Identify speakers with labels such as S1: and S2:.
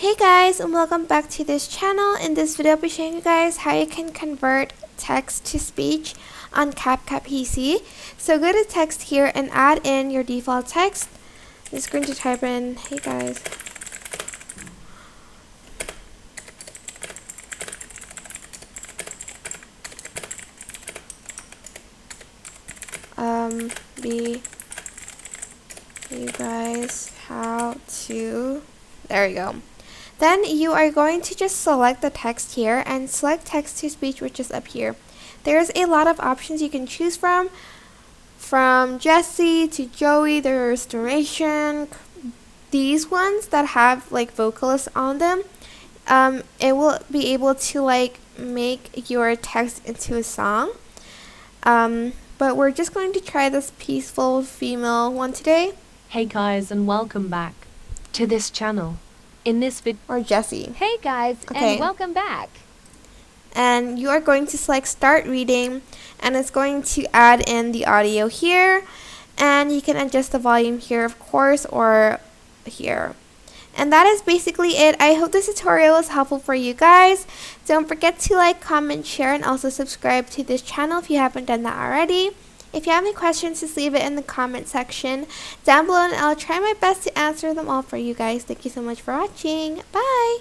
S1: Hey guys, and welcome back to this channel. In this video I'll be showing you guys how you can convert text to speech on Capcut PC. So go to text here and add in your default text. I'm just going to type in, hey guys. Be you guys how to, there we go. Then you are going to just select the text here and select text to speech, which is up here. There's a lot of options you can choose from Jesse to Joey. There's duration. These ones that have like vocalists on them, it will be able to like make your text into a song. But we're just going to try this peaceful female one today.
S2: Hey guys, and welcome back to this channel. In this video,
S1: or Jesse.
S3: Hey guys, and welcome back.
S1: And you are going to select start reading, and it's going to add in the audio here, and you can adjust the volume here, of course, or here. And that is basically it. I hope this tutorial was helpful for you guys. Don't forget to like, comment, share, and also subscribe to this channel if you haven't done that already. If you have any questions, just leave it in the comment section down below, and I'll try my best to answer them all for you guys. Thank you so much for watching. Bye!